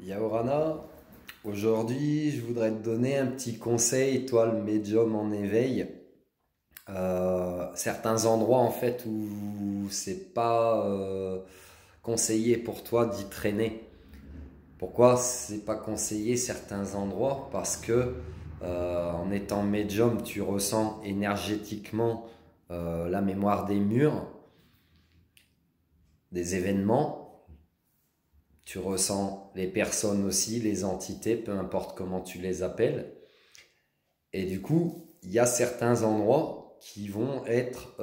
Yaorana, aujourd'hui je voudrais te donner un petit conseil, toi le médium en éveil. Certains endroits en fait où c'est pas conseillé pour toi d'y traîner. Pourquoi c'est pas conseillé certains endroits? Parce que en étant médium, tu ressens énergétiquement la mémoire des murs, des événements. Tu ressens les personnes aussi, les entités, peu importe comment tu les appelles. Et du coup, il y a certains endroits qui vont être,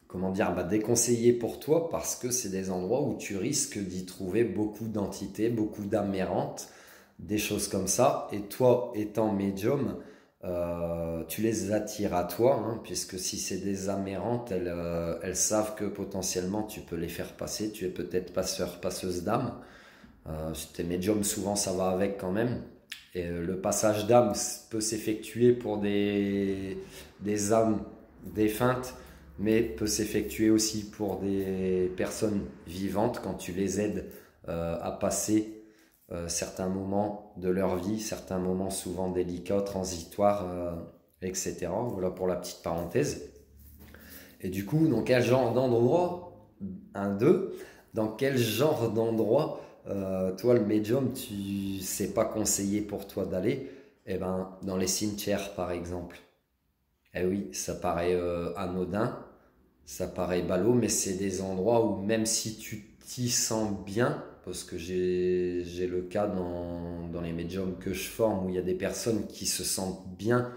comment dire, déconseillés pour toi parce que c'est des endroits où tu risques d'y trouver beaucoup d'entités, beaucoup d'âmes errantes, des choses comme ça. Et toi, étant médium, tu les attires à toi, hein, puisque si c'est des âmes errantes, elles savent que potentiellement tu peux les faire passer. Tu es peut-être passeur, passeuse d'âme. Si t'es médium, souvent ça va avec quand même. Et le passage d'âme peut s'effectuer pour des âmes défuntes, mais peut s'effectuer aussi pour des personnes vivantes quand tu les aides à passer certains moments de leur vie, certains moments souvent délicats, transitoires, etc. Voilà pour la petite parenthèse. Et du coup, dans quel genre d'endroit, un, deux, dans quel genre d'endroit, toi le médium, tu c'est pas conseillé pour toi d'aller? Eh ben, dans les cimetières par exemple. Eh oui, ça paraît anodin, ça paraît ballot, mais c'est des endroits où même si tu t'y sens bien, parce que j'ai le cas dans les médiums que je forme où il y a des personnes qui se sentent bien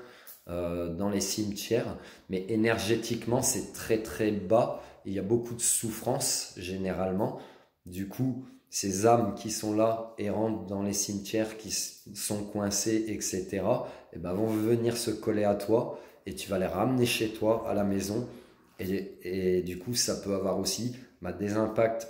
dans les cimetières, mais énergétiquement c'est très très bas, et il y a beaucoup de souffrance généralement. Du coup, ces âmes qui sont là, errantes dans les cimetières, qui sont coincées, etc., eh ben, vont venir se coller à toi, et tu vas les ramener chez toi, à la maison, et du coup, ça peut avoir aussi des impacts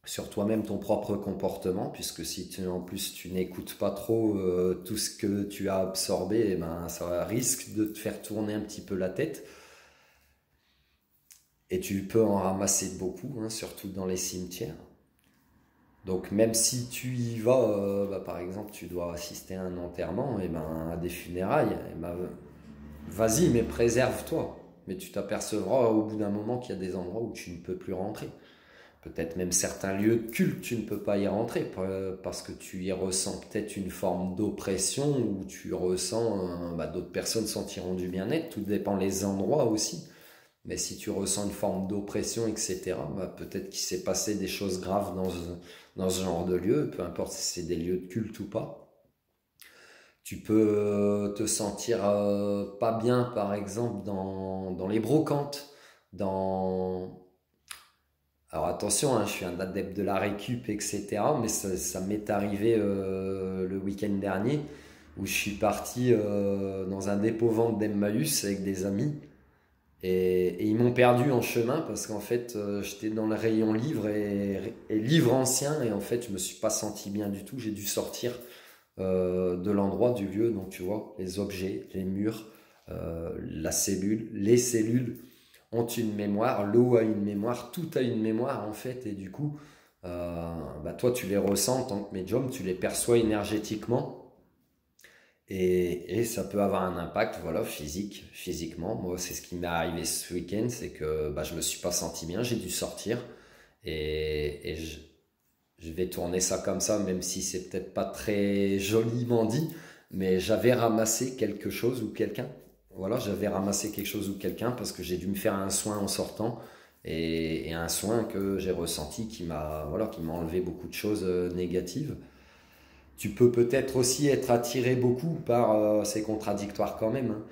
sur toi-même, ton propre comportement, puisque si tu, en plus tu n'écoutes pas trop tout ce que tu as absorbé, eh ben, ça risque de te faire tourner un petit peu la tête. Et tu peux en ramasser beaucoup, hein, surtout dans les cimetières. Donc même si tu y vas, par exemple, tu dois assister à un enterrement, et ben, à des funérailles, et ben, vas-y, mais préserve-toi. Mais tu t'apercevras au bout d'un moment qu'il y a des endroits où tu ne peux plus rentrer. Peut-être même certains lieux de culte, tu ne peux pas y rentrer parce que tu y ressens peut-être une forme d'oppression ou tu ressens, d'autres personnes sentiront du bien-être. Tout dépend les endroits aussi. Mais si tu ressens une forme d'oppression, etc., peut-être qu'il s'est passé des choses graves dans ce genre de lieu, peu importe si c'est des lieux de culte ou pas. Tu peux te sentir pas bien, par exemple, dans les brocantes, dans... Alors attention, hein, je suis un adepte de la récup, etc. Mais ça m'est arrivé le week-end dernier où je suis parti dans un dépôt-vente d'Emmaüs avec des amis et ils m'ont perdu en chemin parce qu'en fait j'étais dans le rayon livres et livres anciens et en fait je me suis pas senti bien du tout. J'ai dû sortir de l'endroit, du lieu. Donc tu vois, les objets, les murs, la cellule, les cellules ont une mémoire, l'eau a une mémoire, tout a une mémoire en fait. Et du coup, toi tu les ressens en tant que médium, tu les perçois énergétiquement. Et ça peut avoir un impact, voilà, physiquement. Moi, c'est ce qui m'est arrivé ce week-end, c'est que je me suis pas senti bien, j'ai dû sortir. Et je vais tourner ça comme ça, même si c'est peut-être pas très joliment dit, mais j'avais ramassé quelque chose ou quelqu'un. Voilà, j'avais ramassé quelque chose ou quelqu'un parce que j'ai dû me faire un soin en sortant et un soin que j'ai ressenti qui m'a enlevé beaucoup de choses négatives. Tu peux peut-être aussi être attiré beaucoup par, c'est contradictoire quand même, hein,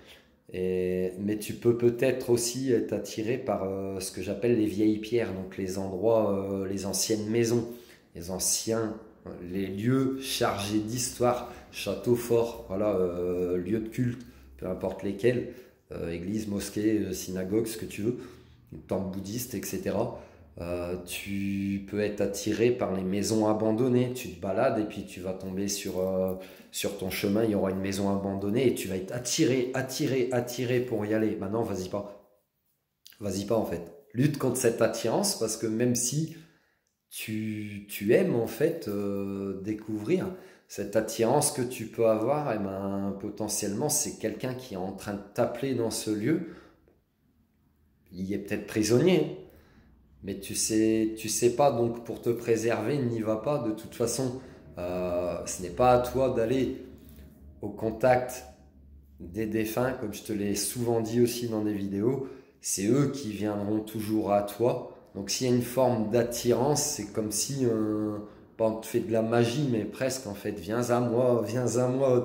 mais tu peux peut-être aussi être attiré par ce que j'appelle les vieilles pierres, donc les endroits, les anciennes maisons, les anciens, les lieux chargés d'histoire, châteaux forts, voilà, lieux de culte, peu importe lesquels, église, mosquée, synagogue, ce que tu veux, temple bouddhiste, etc. Tu peux être attiré par les maisons abandonnées. Tu te balades et puis tu vas tomber sur ton chemin, il y aura une maison abandonnée et tu vas être attiré, attiré, attiré pour y aller. Maintenant, vas-y pas. Vas-y pas en fait. Lutte contre cette attirance parce que même si tu aimes en fait découvrir cette attirance que tu peux avoir, et ben, potentiellement c'est quelqu'un qui est en train de t'appeler dans ce lieu. Il est peut-être prisonnier, mais tu sais pas, donc pour te préserver, n'y va pas. De toute façon, ce n'est pas à toi d'aller au contact des défunts, comme je te l'ai souvent dit aussi dans des vidéos. C'est eux qui viendront toujours à toi. Donc s'il y a une forme d'attirance, c'est comme si pas on te fait de la magie, mais presque en fait, viens à moi,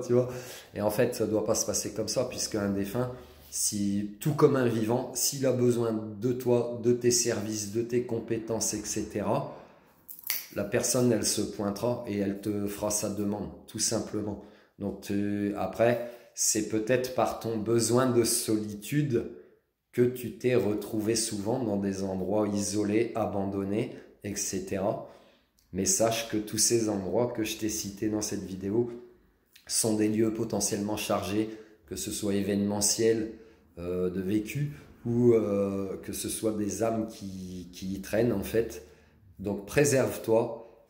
tu vois. Et en fait, ça doit pas se passer comme ça, puisque un défunt, si, tout comme un vivant, s'il a besoin de toi, de tes services, de tes compétences, etc., la personne, elle se pointera et elle te fera sa demande, tout simplement. Donc après, c'est peut-être par ton besoin de solitude que tu t'es retrouvé souvent dans des endroits isolés, abandonnés, etc. Mais sache que tous ces endroits que je t'ai cités dans cette vidéo sont des lieux potentiellement chargés, que ce soit événementiel, de vécu, ou que ce soit des âmes qui y traînent en fait. Donc préserve-toi.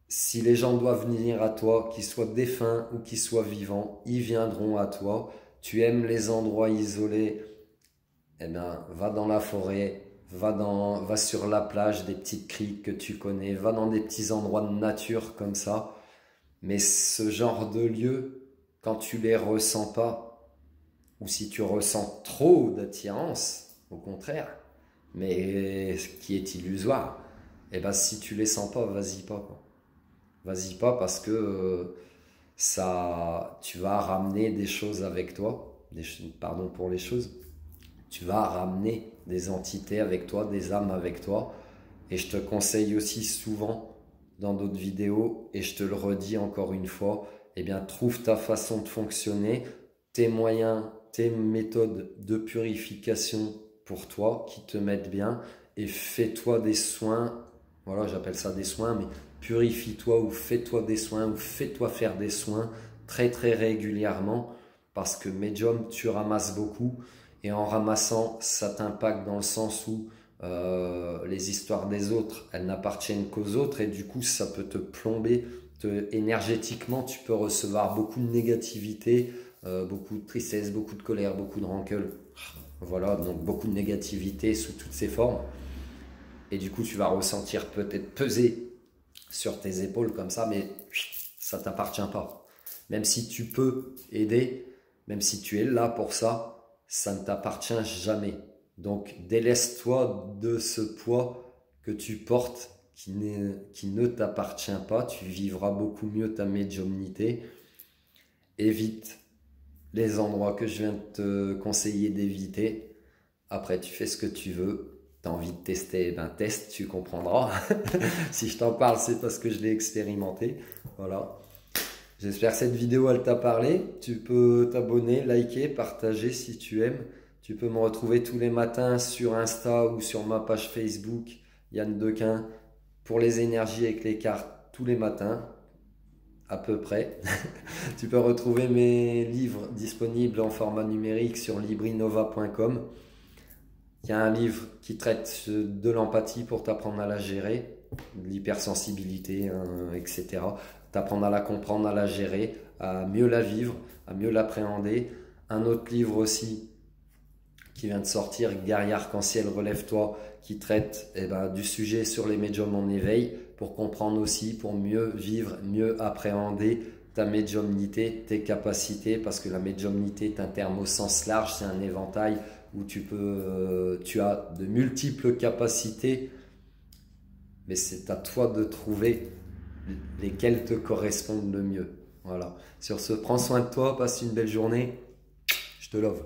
Si les gens doivent venir à toi, qu'ils soient défunts ou qu'ils soient vivants, ils viendront à toi. Tu aimes les endroits isolés, eh bien, va dans la forêt, va sur la plage, des petites criques que tu connais, va dans des petits endroits de nature comme ça. Mais ce genre de lieux, quand tu les ressens pas, ou si tu ressens trop d'attirance, au contraire, mais ce qui est illusoire, eh ben si tu les sens pas, vas-y pas, quoi. Vas-y pas, parce que tu vas ramener des choses avec toi, pardon pour les choses, tu vas ramener des entités avec toi, des âmes avec toi. Et je te conseille aussi souvent dans d'autres vidéos, et je te le redis encore une fois, eh bien trouve ta façon de fonctionner, tes moyens, tes méthodes de purification pour toi qui te mettent bien, et fais-toi des soins. Voilà, j'appelle ça des soins, mais purifie-toi ou fais-toi des soins ou fais-toi faire des soins très très régulièrement, parce que médium, tu ramasses beaucoup, et en ramassant, ça t'impacte dans le sens où les histoires des autres, elles n'appartiennent qu'aux autres, et du coup ça peut te plomber, énergétiquement tu peux recevoir beaucoup de négativité, beaucoup de tristesse, beaucoup de colère, beaucoup de rancœur, voilà, donc beaucoup de négativité sous toutes ses formes, et du coup tu vas ressentir peut-être peser sur tes épaules comme ça, mais ça t'appartient pas. Même si tu peux aider, même si tu es là pour ça, ça ne t'appartient jamais. Donc délaisse-toi de ce poids que tu portes qui ne t'appartient pas. Tu vivras beaucoup mieux ta médiumnité. Évite les endroits que je viens de te conseiller d'éviter. Après, tu fais ce que tu veux. Tu as envie de tester, eh ben teste, tu comprendras. Si je t'en parle, c'est parce que je l'ai expérimenté. Voilà. J'espère que cette vidéo, elle t'a parlé. Tu peux t'abonner, liker, partager si tu aimes. Tu peux me retrouver tous les matins sur Insta ou sur ma page Facebook, Yann Dequin, pour les énergies avec les cartes tous les matins, à peu près. Tu peux retrouver mes livres disponibles en format numérique sur librinova.com. Il y a un livre qui traite de l'empathie pour t'apprendre à la gérer, de l'hypersensibilité, hein, etc. T'apprendre à la comprendre, à la gérer, à mieux la vivre, à mieux l'appréhender. Un autre livre aussi qui vient de sortir, Guerrier Arc-en-Ciel, relève-toi, qui traite du sujet sur les médiums en éveil, pour comprendre aussi, pour mieux vivre, mieux appréhender ta médiumnité, tes capacités, parce que la médiumnité est un terme au sens large, c'est un éventail où tu as de multiples capacités, mais c'est à toi de trouver lesquelles te correspondent le mieux. Voilà. Sur ce, prends soin de toi, passe une belle journée, je te love.